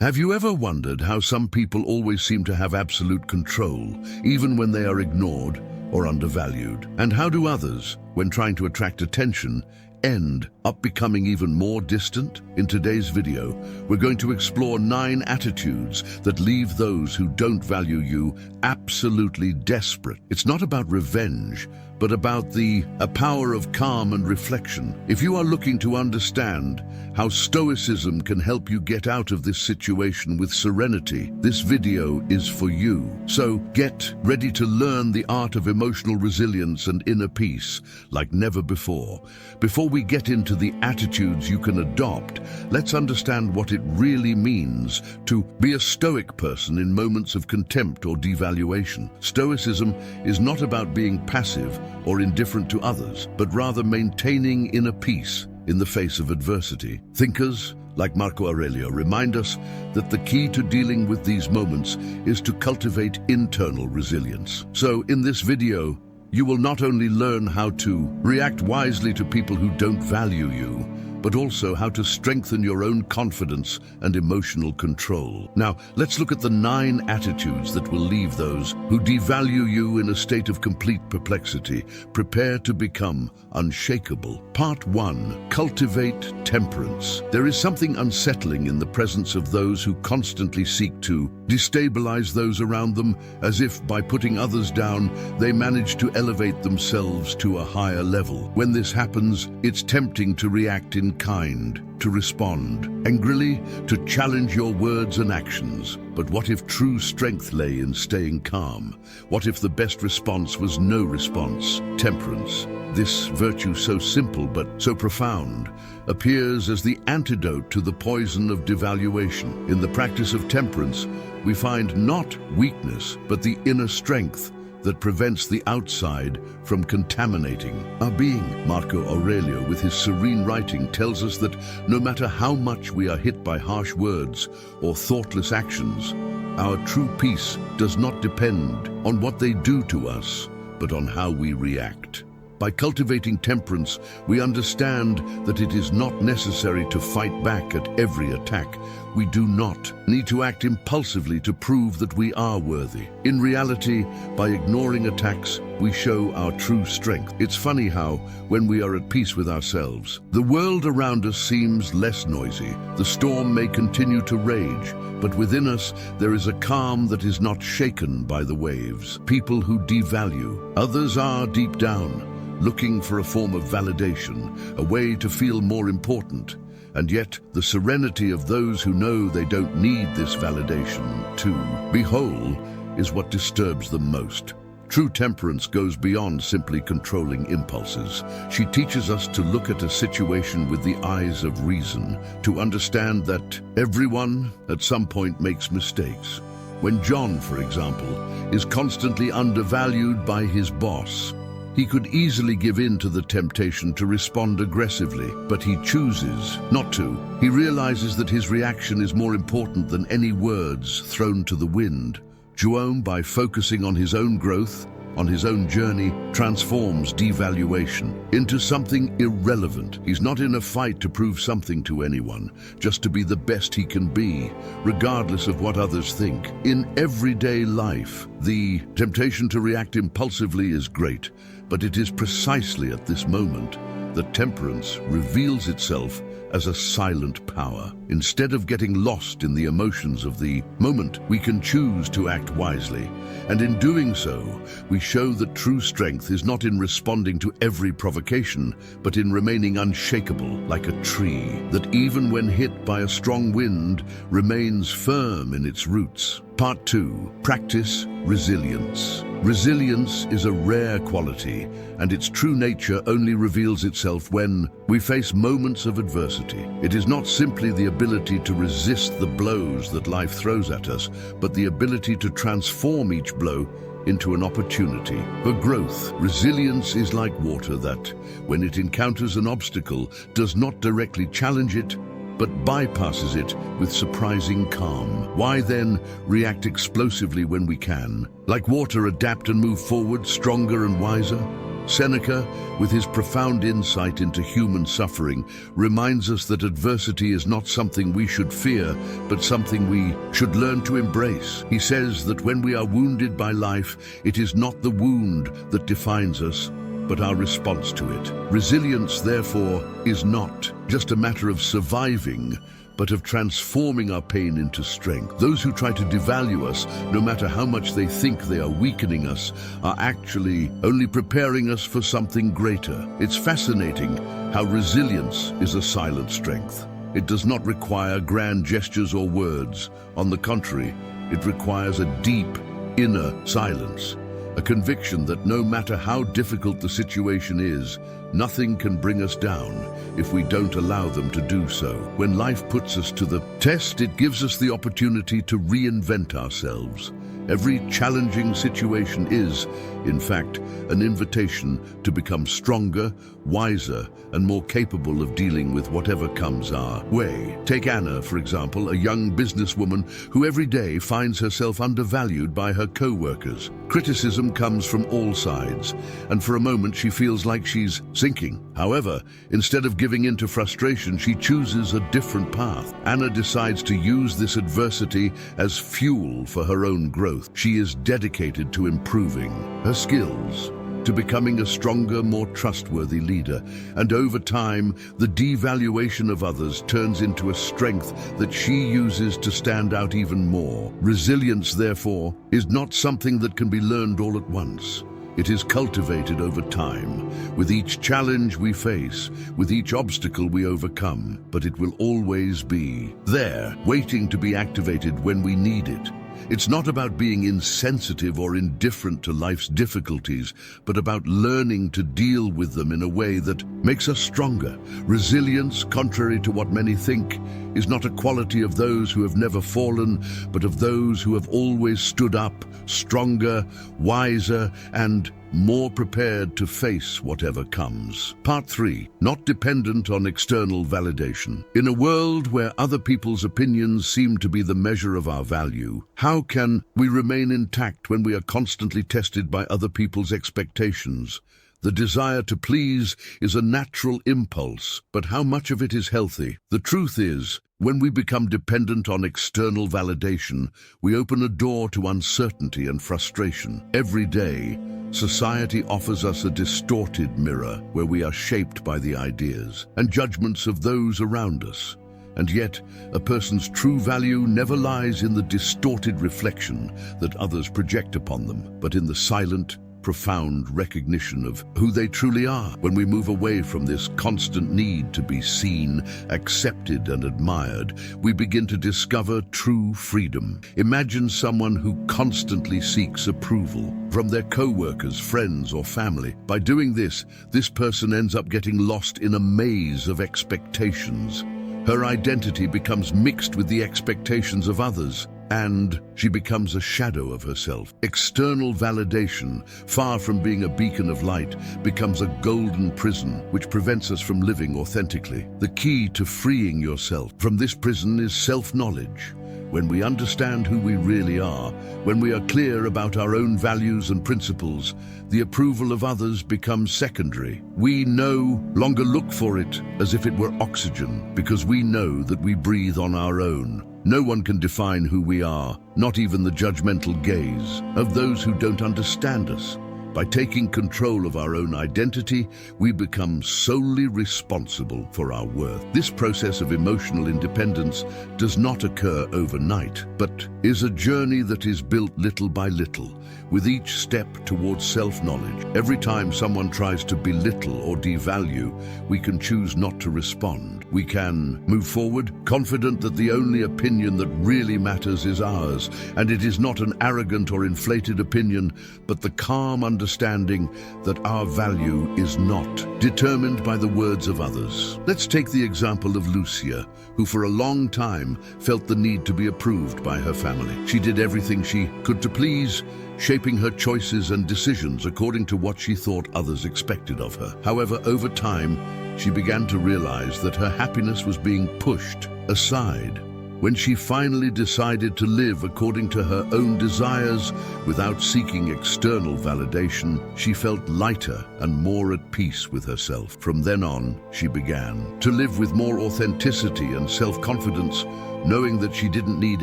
Have you ever wondered how some people always seem to have absolute control, even when they are ignored or undervalued? And how do others, when trying to attract attention, end up becoming even more distant? In today's video, we're going to explore 9 attitudes that leave those who don't value you absolutely desperate. It's not about revenge, but about the power of calm and reflection. If you are looking to understand how Stoicism can help you get out of this situation with serenity, this video is for you. So get ready to learn the art of emotional resilience and inner peace like never before. Before we get into the attitudes you can adopt, let's understand what it really means to be a Stoic person in moments of contempt or devaluation. Stoicism is not about being passive or indifferent to others, but rather maintaining inner peace in the face of adversity. Thinkers like Marco Aurelio remind us that the key to dealing with these moments is to cultivate internal resilience. So in this video, you will not only learn how to react wisely to people who don't value you, but also how to strengthen your own confidence and emotional control. Now, let's look at the 9 attitudes that will leave those who devalue you in a state of complete perplexity. Prepare to become unshakable. Part 1. Cultivate temperance. There is something unsettling in the presence of those who constantly seek to destabilize those around them, as if by putting others down, they manage to elevate themselves to a higher level. When this happens, it's tempting to react in kind, to respond angrily, to challenge your words and actions. But what if true strength lay in staying calm? What if the best response was no response? Temperance, this virtue so simple but so profound, appears as the antidote to the poison of devaluation. In the practice of temperance, we find not weakness, but the inner strength that prevents the outside from contaminating our being. Marco Aurelio, with his serene writing, tells us that no matter how much we are hit by harsh words or thoughtless actions, our true peace does not depend on what they do to us, but on how we react. By cultivating temperance, we understand that it is not necessary to fight back at every attack. We do not need to act impulsively to prove that we are worthy. In reality, by ignoring attacks, we show our true strength. It's funny how, when we are at peace with ourselves, the world around us seems less noisy. The storm may continue to rage, but within us there is a calm that is not shaken by the waves. People who devalue others are deep down looking for a form of validation, a way to feel more important. And yet, the serenity of those who know they don't need this validation to be whole is what disturbs them most. True temperance goes beyond simply controlling impulses. She teaches us to look at a situation with the eyes of reason, to understand that everyone at some point makes mistakes. When John, for example, is constantly undervalued by his boss, he could easily give in to the temptation to respond aggressively, but he chooses not to. He realizes that his reaction is more important than any words thrown to the wind. Joan, by focusing on his own growth, on his own journey, transforms devaluation into something irrelevant. He's not in a fight to prove something to anyone, just to be the best he can be, regardless of what others think. In everyday life, the temptation to react impulsively is great, but it is precisely at this moment that temperance reveals itself as a silent power. Instead of getting lost in the emotions of the moment, we can choose to act wisely. And in doing so, we show that true strength is not in responding to every provocation, but in remaining unshakable like a tree that, even when hit by a strong wind, remains firm in its roots. Part 2. Practice resilience. Resilience is a rare quality, and its true nature only reveals itself when we face moments of adversity. It is not simply the ability to resist the blows that life throws at us, but the ability to transform each blow into an opportunity for growth. Resilience is like water that, when it encounters an obstacle, does not directly challenge it, but bypasses it with surprising calm. Why then react explosively when we can? Like water, adapt and move forward, stronger and wiser? Seneca, with his profound insight into human suffering, reminds us that adversity is not something we should fear, but something we should learn to embrace. He says that when we are wounded by life, it is not the wound that defines us, but our response to it. Resilience, therefore, is not just a matter of surviving, but of transforming our pain into strength. Those who try to devalue us, no matter how much they think they are weakening us, are actually only preparing us for something greater. It's fascinating how resilience is a silent strength. It does not require grand gestures or words. On the contrary, it requires a deep, inner silence. A conviction that no matter how difficult the situation is, nothing can bring us down if we don't allow them to do so. When life puts us to the test, it gives us the opportunity to reinvent ourselves. Every challenging situation is, in fact, an invitation to become stronger, wiser, and more capable of dealing with whatever comes our way. Take Anna, for example, a young businesswoman who every day finds herself undervalued by her co-workers. Criticism comes from all sides, and for a moment she feels like she's sinking. However, instead of giving in to frustration, she chooses a different path. Anna decides to use this adversity as fuel for her own growth. She is dedicated to improving her skills, to becoming a stronger, more trustworthy leader. And over time, the devaluation of others turns into a strength that she uses to stand out even more. Resilience, therefore, is not something that can be learned all at once. It is cultivated over time, with each challenge we face, with each obstacle we overcome, but it will always be there, waiting to be activated when we need it. It's not about being insensitive or indifferent to life's difficulties, but about learning to deal with them in a way that makes us stronger. Resilience, contrary to what many think, is not a quality of those who have never fallen, but of those who have always stood up, stronger, wiser, and more prepared to face whatever comes. Part 3. Not dependent on external validation. In a world where other people's opinions seem to be the measure of our value, how can we remain intact when we are constantly tested by other people's expectations? The desire to please is a natural impulse, but how much of it is healthy? The truth is, when we become dependent on external validation, we open a door to uncertainty and frustration. Every day, society offers us a distorted mirror where we are shaped by the ideas and judgments of those around us. And yet, a person's true value never lies in the distorted reflection that others project upon them, but in the silent, profound recognition of who they truly are. When we move away from this constant need to be seen, accepted, and admired, we begin to discover true freedom. Imagine someone who constantly seeks approval from their co-workers, friends, or family. By doing this person ends up getting lost in a maze of expectations. Her identity becomes mixed with the expectations of others, and she becomes a shadow of herself. External validation, far from being a beacon of light, becomes a golden prison which prevents us from living authentically. The key to freeing yourself from this prison is self-knowledge. When we understand who we really are, when we are clear about our own values and principles, the approval of others becomes secondary. We no longer look for it as if it were oxygen, because we know that we breathe on our own. No one can define who we are, not even the judgmental gaze of those who don't understand us. By taking control of our own identity, we become solely responsible for our worth. This process of emotional independence does not occur overnight, but is a journey that is built little by little, with each step towards self-knowledge. Every time someone tries to belittle or devalue, we can choose not to respond. We can move forward, confident that the only opinion that really matters is ours, and it is not an arrogant or inflated opinion, but the calm understanding that our value is not determined by the words of others. Let's take the example of Lucia, who for a long time felt the need to be approved by her family. She did everything she could to please, shaping her choices and decisions according to what she thought others expected of her. However, over time, she began to realize that her happiness was being pushed aside When she finally decided to live according to her own desires without seeking external validation, she felt lighter and more at peace with herself. From then on, she began to live with more authenticity and self-confidence, knowing that she didn't need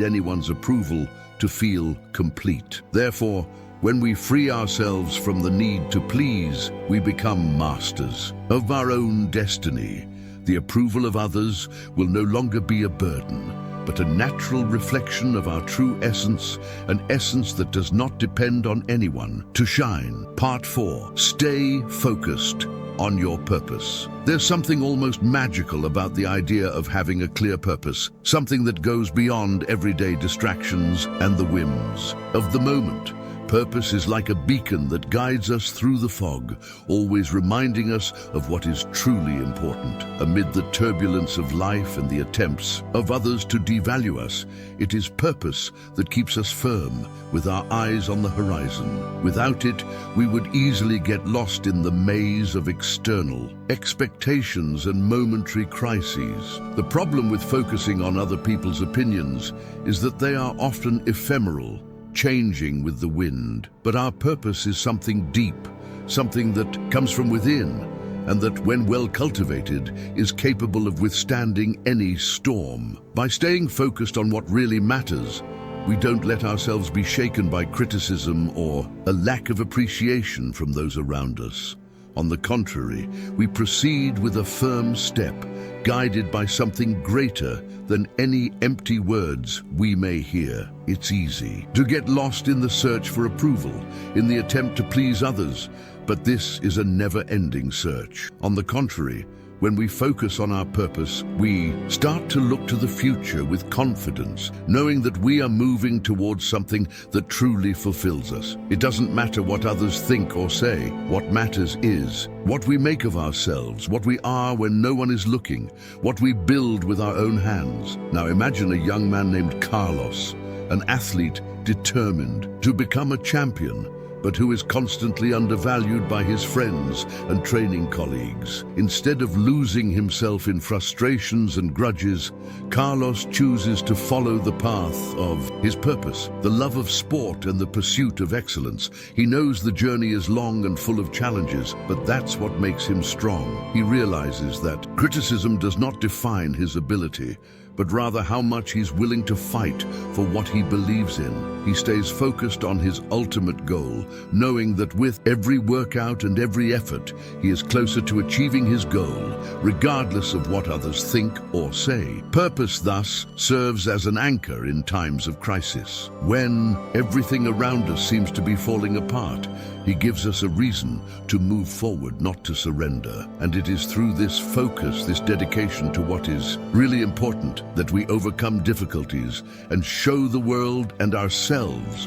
anyone's approval to feel complete. Therefore, when we free ourselves from the need to please, we become masters of our own destiny. The approval of others will no longer be a burden, but a natural reflection of our true essence, an essence that does not depend on anyone to shine. Part 4. Stay focused on your purpose. There's something almost magical about the idea of having a clear purpose, something that goes beyond everyday distractions and the whims of the moment. Purpose is like a beacon that guides us through the fog, always reminding us of what is truly important. Amid the turbulence of life and the attempts of others to devalue us, it is purpose that keeps us firm, with our eyes on the horizon. Without it, we would easily get lost in the maze of external expectations and momentary crises. The problem with focusing on other people's opinions is that they are often ephemeral, changing with the wind. But our purpose is something deep, something that comes from within, and that, when well cultivated, is capable of withstanding any storm. By staying focused on what really matters, we don't let ourselves be shaken by criticism or a lack of appreciation from those around us. On the contrary, we proceed with a firm step, guided by something greater than any empty words we may hear. It's easy to get lost in the search for approval, in the attempt to please others, but this is a never-ending search. On the contrary, when we focus on our purpose, we start to look to the future with confidence, knowing that we are moving towards something that truly fulfills us. It doesn't matter what others think or say. What matters is what we make of ourselves, what we are when no one is looking, what we build with our own hands. Now imagine a young man named Carlos, an athlete determined to become a champion, but who is constantly undervalued by his friends and training colleagues. Instead of losing himself in frustrations and grudges, Carlos chooses to follow the path of his purpose, the love of sport and the pursuit of excellence. He knows the journey is long and full of challenges, but that's what makes him strong. He realizes that criticism does not define his ability, but rather how much he's willing to fight for what he believes in. He stays focused on his ultimate goal, knowing that with every workout and every effort, he is closer to achieving his goal, regardless of what others think or say. Purpose, thus, serves as an anchor in times of crisis. When everything around us seems to be falling apart, he gives us a reason to move forward, not to surrender. And it is through this focus, this dedication to what is really important, that we overcome difficulties and show the world and ourselves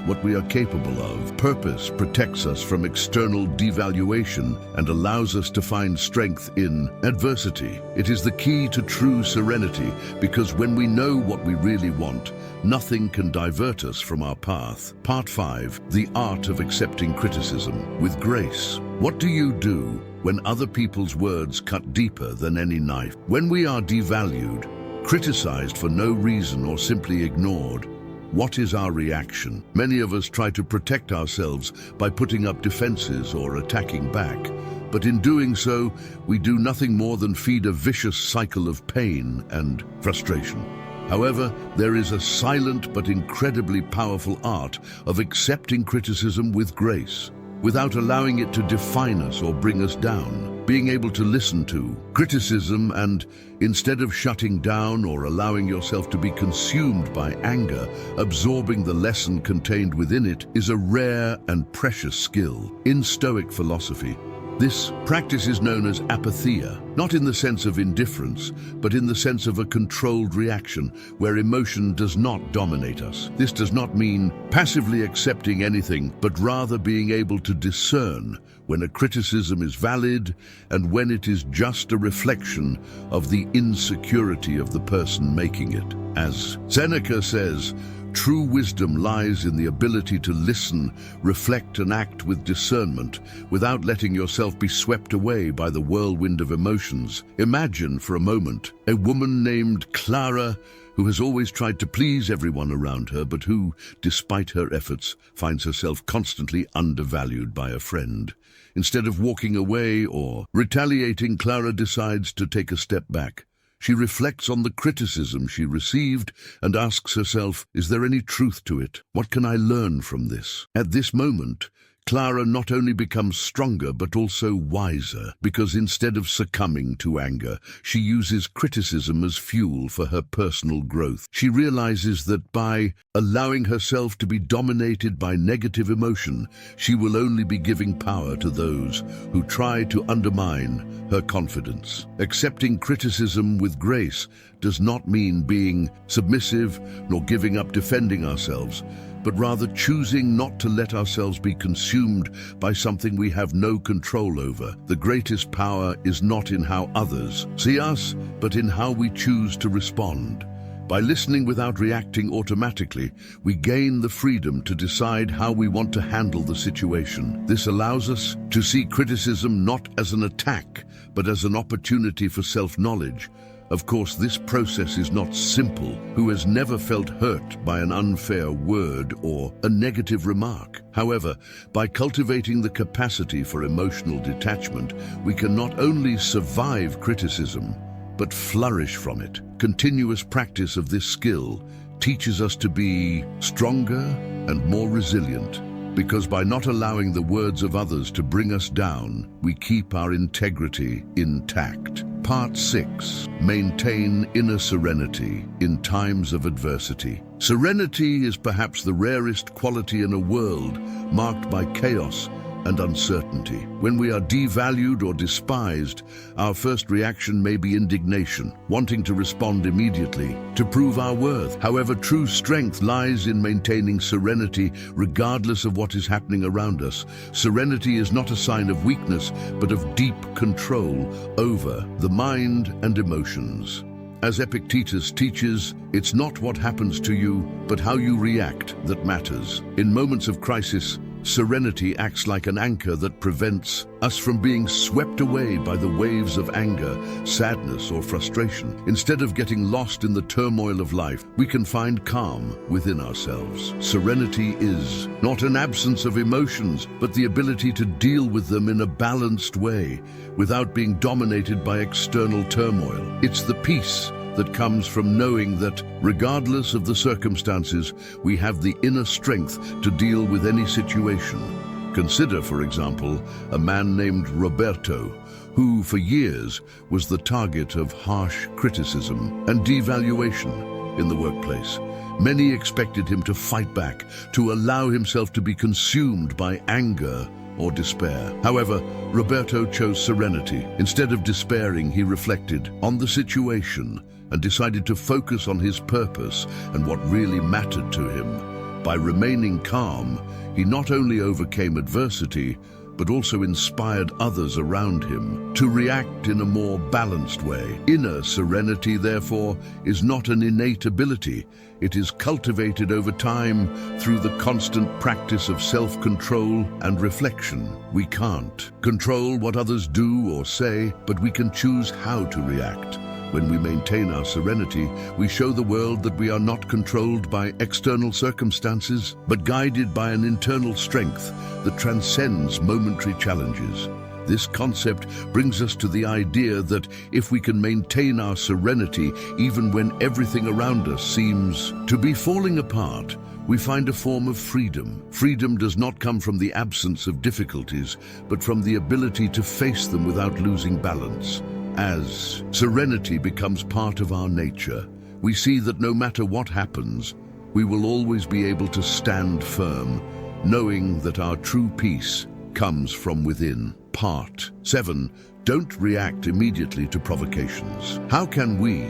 what we are capable of. Purpose protects us from external devaluation and allows us to find strength in adversity. It is the key to true serenity, because when we know what we really want, nothing can divert us from our path. Part 5. The art of accepting criticism with grace. What do you do when other people's words cut deeper than any knife? When we are devalued, criticized for no reason, or simply ignored, what is our reaction? Many of us try to protect ourselves by putting up defenses or attacking back. But in doing so, we do nothing more than feed a vicious cycle of pain and frustration. However, there is a silent but incredibly powerful art of accepting criticism with grace, without allowing it to define us or bring us down. Being able to listen to criticism and, instead of shutting down or allowing yourself to be consumed by anger, absorbing the lesson contained within it, is a rare and precious skill. In Stoic philosophy, this practice is known as apatheia, not in the sense of indifference, but in the sense of a controlled reaction where emotion does not dominate us. This does not mean passively accepting anything, but rather being able to discern when a criticism is valid and when it is just a reflection of the insecurity of the person making it. As Seneca says, true wisdom lies in the ability to listen, reflect, and act with discernment without letting yourself be swept away by the whirlwind of emotions. Imagine for a moment a woman named Clara who has always tried to please everyone around her, but who, despite her efforts, finds herself constantly undervalued by a friend. Instead of walking away or retaliating, Clara decides to take a step back. She reflects on the criticism she received and asks herself, is there any truth to it? What can I learn from this? At this moment, Clara not only becomes stronger but also wiser, because instead of succumbing to anger, she uses criticism as fuel for her personal growth. She realizes that by allowing herself to be dominated by negative emotion, she will only be giving power to those who try to undermine her confidence. Accepting criticism with grace does not mean being submissive nor giving up defending ourselves, but rather choosing not to let ourselves be consumed by something we have no control over. The greatest power is not in how others see us, but in how we choose to respond. By listening without reacting automatically, we gain the freedom to decide how we want to handle the situation. This allows us to see criticism not as an attack, but as an opportunity for self-knowledge. Of course, this process is not simple. Who has never felt hurt by an unfair word or a negative remark? However, by cultivating the capacity for emotional detachment, we can not only survive criticism, but flourish from it. Continuous practice of this skill teaches us to be stronger and more resilient, because by not allowing the words of others to bring us down, we keep our integrity intact. Part 6. Maintain inner serenity in times of adversity. Serenity is perhaps the rarest quality in a world marked by chaos and uncertainty. When we are devalued or despised, our first reaction may be indignation, wanting to respond immediately to prove our worth. However, true strength lies in maintaining serenity regardless of what is happening around us. Serenity is not a sign of weakness, but of deep control over the mind and emotions. As Epictetus teaches, it's not what happens to you, but how you react that matters. In moments of crisis, serenity acts like an anchor that prevents us from being swept away by the waves of anger, sadness, or frustration. Instead of getting lost in the turmoil of life, we can find calm within ourselves. Serenity is not an absence of emotions, but the ability to deal with them in a balanced way, without being dominated by external turmoil. It's the peace that comes from knowing that, regardless of the circumstances, we have the inner strength to deal with any situation. Consider, for example, a man named Roberto, who for years was the target of harsh criticism and devaluation in the workplace. Many expected him to fight back, to allow himself to be consumed by anger or despair. However, Roberto chose serenity. Instead of despairing, he reflected on the situation and decided to focus on his purpose and what really mattered to him. By remaining calm, he not only overcame adversity, but also inspired others around him to react in a more balanced way. Inner serenity, therefore, is not an innate ability. It is cultivated over time through the constant practice of self-control and reflection. We can't control what others do or say, but we can choose how to react. When we maintain our serenity, we show the world that we are not controlled by external circumstances, but guided by an internal strength that transcends momentary challenges. This concept brings us to the idea that if we can maintain our serenity even when everything around us seems to be falling apart, we find a form of freedom. Freedom does not come from the absence of difficulties, but from the ability to face them without losing balance. As serenity becomes part of our nature, we see that no matter what happens, we will always be able to stand firm, knowing that our true peace comes from within. Part 7. Don't react immediately to provocations. How can we,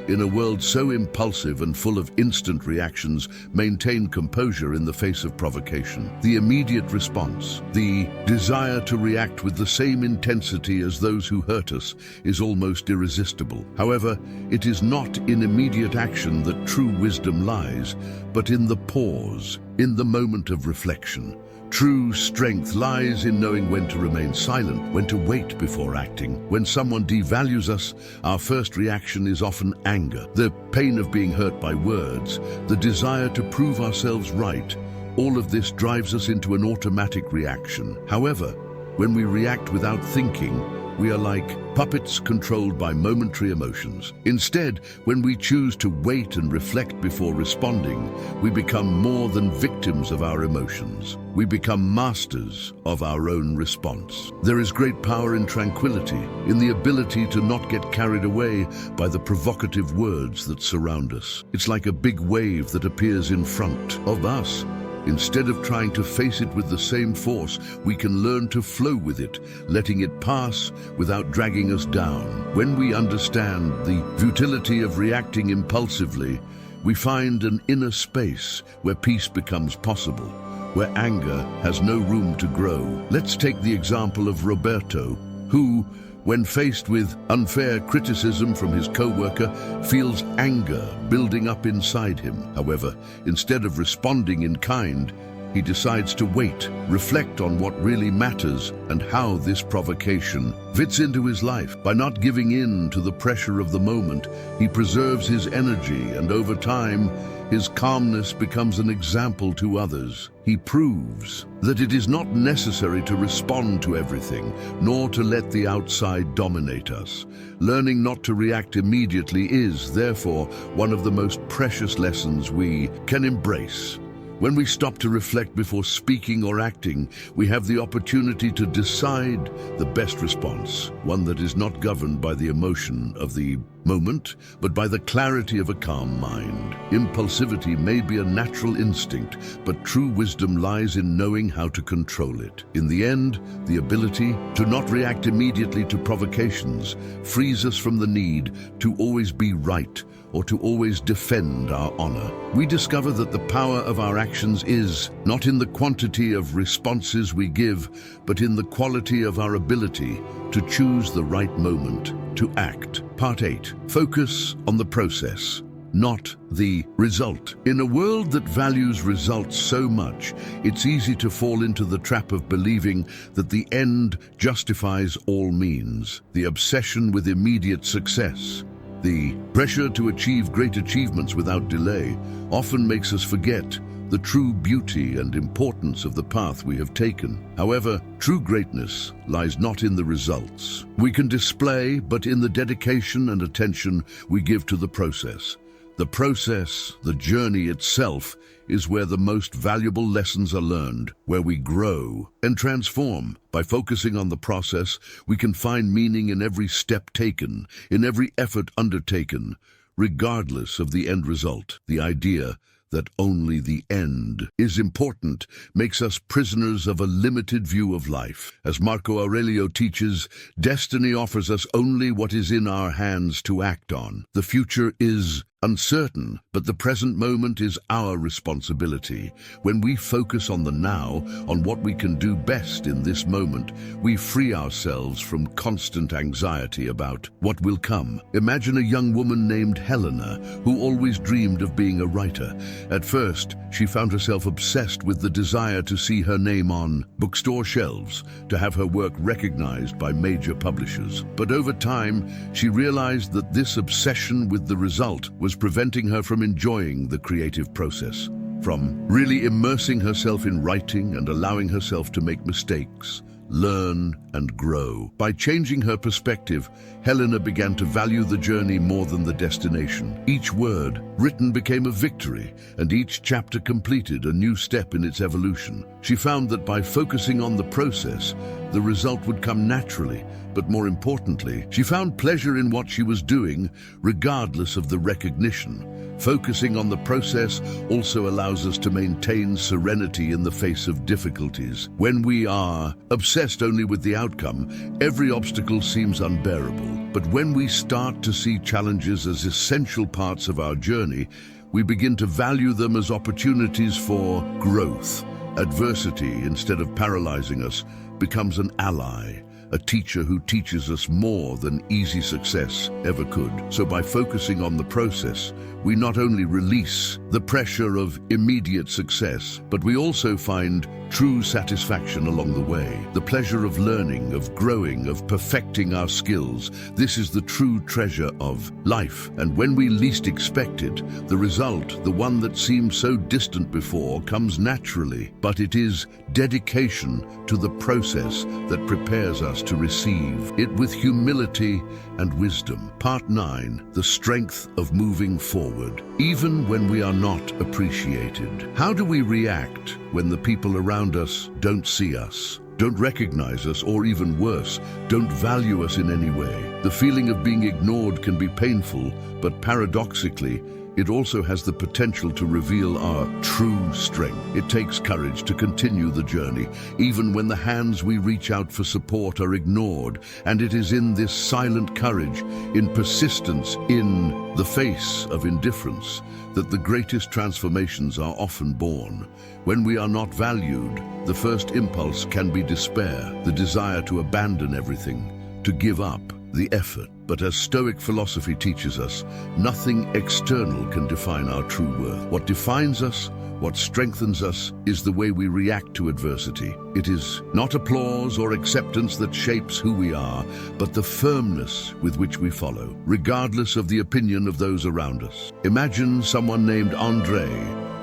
in a world so impulsive and full of instant reactions, maintain composure in the face of provocation? The immediate response, the desire to react with the same intensity as those who hurt us, is almost irresistible. However, it is not in immediate action that true wisdom lies, but in the pause, in the moment of reflection. True strength lies in knowing when to remain silent, when to wait before acting, reacting. When someone devalues us, our first reaction is often anger. The pain of being hurt by words, the desire to prove ourselves right, all of this drives us into an automatic reaction. However, when we react without thinking, we are like puppets controlled by momentary emotions. Instead, when we choose to wait and reflect before responding, we become more than victims of our emotions. We become masters of our own response. There is great power in tranquility, in the ability to not get carried away by the provocative words that surround us. It's like a big wave that appears in front of us. Instead of trying to face it with the same force, we can learn to flow with it, letting it pass without dragging us down. When we understand the futility of reacting impulsively, we find an inner space where peace becomes possible, where anger has no room to grow. Let's take the example of Roberto, who, when faced with unfair criticism from his co-worker, feels anger building up inside him. However, instead of responding in kind, he decides to wait, reflect on what really matters and how this provocation fits into his life. By not giving in to the pressure of the moment, he preserves his energy, and over time, his calmness becomes an example to others. He proves that it is not necessary to respond to everything, nor to let the outside dominate us. Learning not to react immediately is, therefore, one of the most precious lessons we can embrace. When we stop to reflect before speaking or acting, we have the opportunity to decide the best response, one that is not governed by the emotion of the moment, but by the clarity of a calm mind. Impulsivity may be a natural instinct, but true wisdom lies in knowing how to control it. In the end, the ability to not react immediately to provocations frees us from the need to always be right or to always defend our honor. We discover that the power of our actions is not in the quantity of responses we give, but in the quality of our ability to choose the right moment to act. Part 8. Focus on the process, not the result. In a world that values results so much, it's easy to fall into the trap of believing that the end justifies all means. The obsession with immediate success, the pressure to achieve great achievements without delay, often makes us forget the true beauty and importance of the path we have taken. However, true greatness lies not in the results we can display, but in the dedication and attention we give to the process. The process, the journey itself, is where the most valuable lessons are learned, where we grow and transform. By focusing on the process, we can find meaning in every step taken, in every effort undertaken, regardless of the end result. The idea that only the end is important makes us prisoners of a limited view of life. As Marco Aurelio teaches, destiny offers us only what is in our hands to act on. The future is uncertain, but the present moment is our responsibility. When we focus on the now, on what we can do best in this moment, we free ourselves from constant anxiety about what will come. Imagine a young woman named Helena, who always dreamed of being a writer. At first, she found herself obsessed with the desire to see her name on bookstore shelves, to have her work recognized by major publishers. But over time, she realized that this obsession with the result was preventing her from enjoying the creative process, from really immersing herself in writing and allowing herself to make mistakes, learn and grow. By changing her perspective, Helena began to value the journey more than the destination. Each word written became a victory, and each chapter completed a new step in its evolution. She found that by focusing on the process, the result would come naturally, but more importantly, she found pleasure in what she was doing, regardless of the recognition. Focusing on the process also allows us to maintain serenity in the face of difficulties. When we are obsessed only with the outcome, every obstacle seems unbearable. But when we start to see challenges as essential parts of our journey, we begin to value them as opportunities for growth. Adversity, instead of paralyzing us, becomes an ally, a teacher who teaches us more than easy success ever could. So by focusing on the process, we not only release the pressure of immediate success, but we also find true satisfaction along the way. The pleasure of learning, of growing, of perfecting our skills. This is the true treasure of life. And when we least expect it, the result, the one that seemed so distant before, comes naturally. But it is dedication to the process that prepares us to receive it with humility and wisdom. Part 9, the strength of moving forward, even when we are not appreciated. How do we react when the people around us don't see us, don't recognize us, or even worse, don't value us in any way? The feeling of being ignored can be painful, but paradoxically, it also has the potential to reveal our true strength. It takes courage to continue the journey, even when the hands we reach out for support are ignored. And it is in this silent courage, in persistence, in the face of indifference, that the greatest transformations are often born. When we are not valued, the first impulse can be despair, the desire to abandon everything, to give up the effort. But as Stoic philosophy teaches us, nothing external can define our true worth. What defines us, what strengthens us, is the way we react to adversity. It is not applause or acceptance that shapes who we are, but the firmness with which we follow, regardless of the opinion of those around us. Imagine someone named Andre,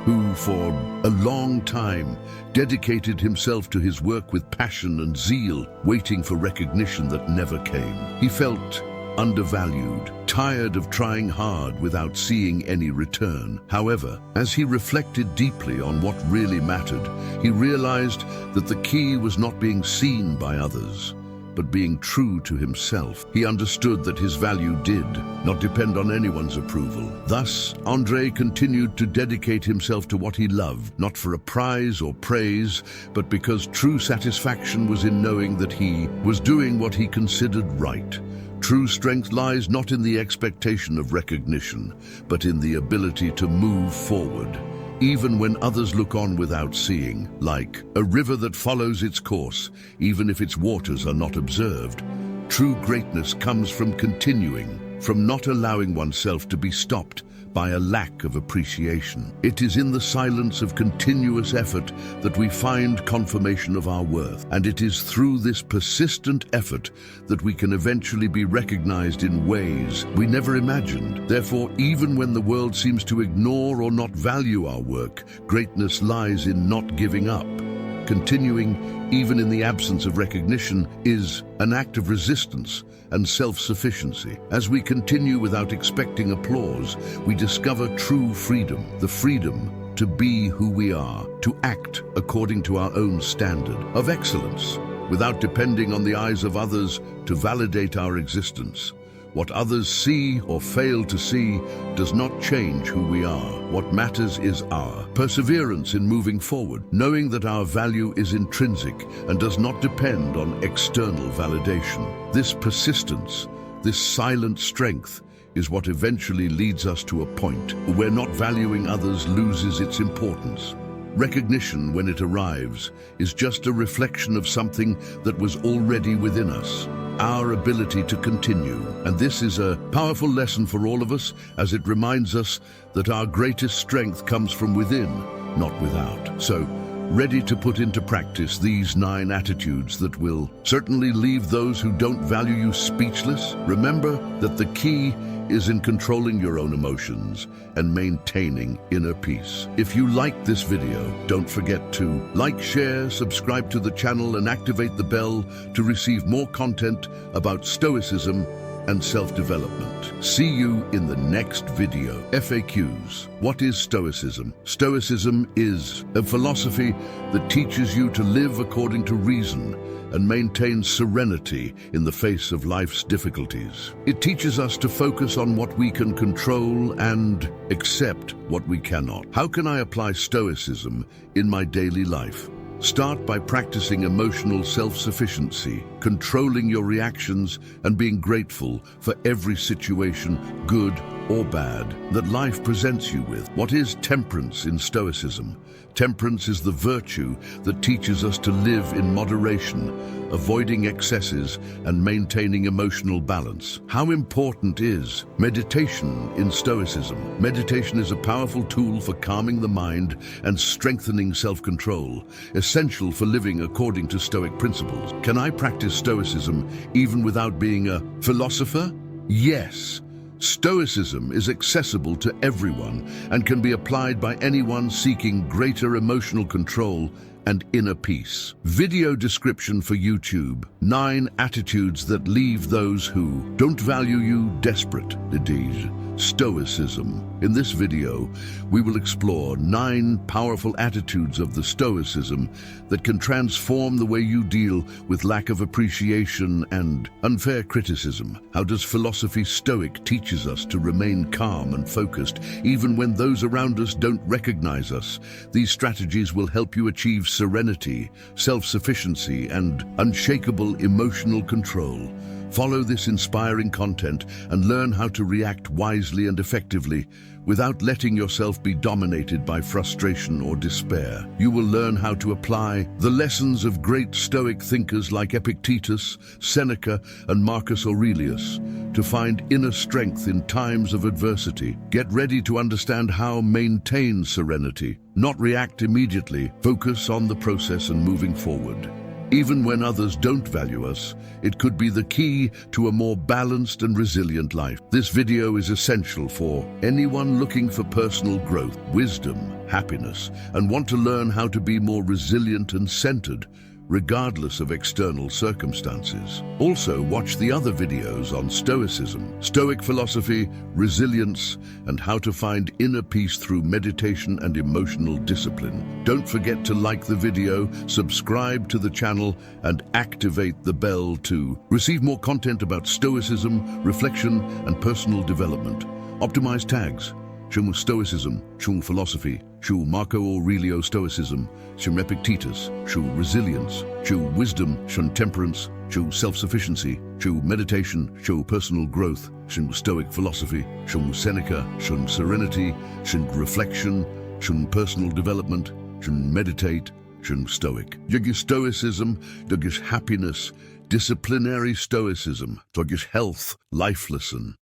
who for a long time dedicated himself to his work with passion and zeal, waiting for recognition that never came. He felt undervalued, tired of trying hard without seeing any return. However, as he reflected deeply on what really mattered, he realized that the key was not being seen by others, but being true to himself. He understood that his value did not depend on anyone's approval. Thus, Andre continued to dedicate himself to what he loved, not for a prize or praise, but because true satisfaction was in knowing that he was doing what he considered right. True strength lies not in the expectation of recognition, but in the ability to move forward, even when others look on without seeing, like a river that follows its course, even if its waters are not observed. True greatness comes from continuing, from not allowing oneself to be stopped by a lack of appreciation. It is in the silence of continuous effort that we find confirmation of our worth, and it is through this persistent effort that we can eventually be recognized in ways we never imagined. Therefore, even when the world seems to ignore or not value our work, greatness lies in not giving up. Continuing, even in the absence of recognition, is an act of resistance and self-sufficiency. As we continue without expecting applause, we discover true freedom, the freedom to be who we are, to act according to our own standard of excellence, without depending on the eyes of others to validate our existence. What others see or fail to see does not change who we are. What matters is our perseverance in moving forward, knowing that our value is intrinsic and does not depend on external validation. This persistence, this silent strength, is what eventually leads us to a point where not valuing others loses its importance. Recognition, when it arrives, is just a reflection of something that was already within us, our ability to continue. And this is a powerful lesson for all of us, as it reminds us that our greatest strength comes from within, not without. So, ready to put into practice these 9 attitudes that will certainly leave those who don't value you speechless? Remember that the key is in controlling your own emotions and maintaining inner peace. If you liked this video, don't forget to like, share, subscribe to the channel, and activate the bell to receive more content about Stoicism and self-development. See you in the next video. FAQs. What is Stoicism? Stoicism is a philosophy that teaches you to live according to reason and maintain serenity in the face of life's difficulties. It teaches us to focus on what we can control and accept what we cannot. How can I apply Stoicism in my daily life? Start by practicing emotional self-sufficiency. controlling your reactions and being grateful for every situation, good or bad, that life presents you with. What is temperance in Stoicism? Temperance is the virtue that teaches us to live in moderation, avoiding excesses and maintaining emotional balance. How important is meditation in Stoicism? Meditation is a powerful tool for calming the mind and strengthening self-control, essential for living according to Stoic principles. Can I practice Stoicism even without being a philosopher? Yes. Stoicism is accessible to everyone and can be applied by anyone seeking greater emotional control and inner peace. Video description for YouTube: 9 attitudes that leave those who don't value you desperate. Indeed, Stoicism. In this video, we will explore 9 powerful attitudes of the Stoicism that can transform the way you deal with lack of appreciation and unfair criticism. How does philosophy Stoic teaches us to remain calm and focused even when those around us don't recognize us? These strategies will help you achieve serenity, self-sufficiency, and unshakable emotional control. Follow this inspiring content and learn how to react wisely and effectively without letting yourself be dominated by frustration or despair. You will learn how to apply the lessons of great Stoic thinkers like Epictetus, Seneca, and Marcus Aurelius to find inner strength in times of adversity. Get ready to understand how to maintain serenity, not react immediately, focus on the process and moving forward. Even when others don't value us, it could be the key to a more balanced and resilient life. This video is essential for anyone looking for personal growth, wisdom, happiness, and want to learn how to be more resilient and centered, regardless of external circumstances. Also, watch the other videos on Stoicism, Stoic philosophy, resilience, and how to find inner peace through meditation and emotional discipline. Don't forget to like the video, subscribe to the channel, and activate the bell to receive more content about Stoicism, reflection, and personal development. Optimize tags: Shun Stoicism, Shun philosophy, Shun Marco Aurelio Stoicism, Shun Epictetus, Shun resilience, Shun wisdom, Shun temperance, Shun self-sufficiency, Shun meditation, Shun personal growth, Shun Stoic philosophy, Shun Seneca, Shun serenity, Shun reflection, Shun personal development, Shun meditate, Shun Stoic. Jagis Stoicism, Jagis happiness, disciplinary Stoicism, Jagis health, life lesson.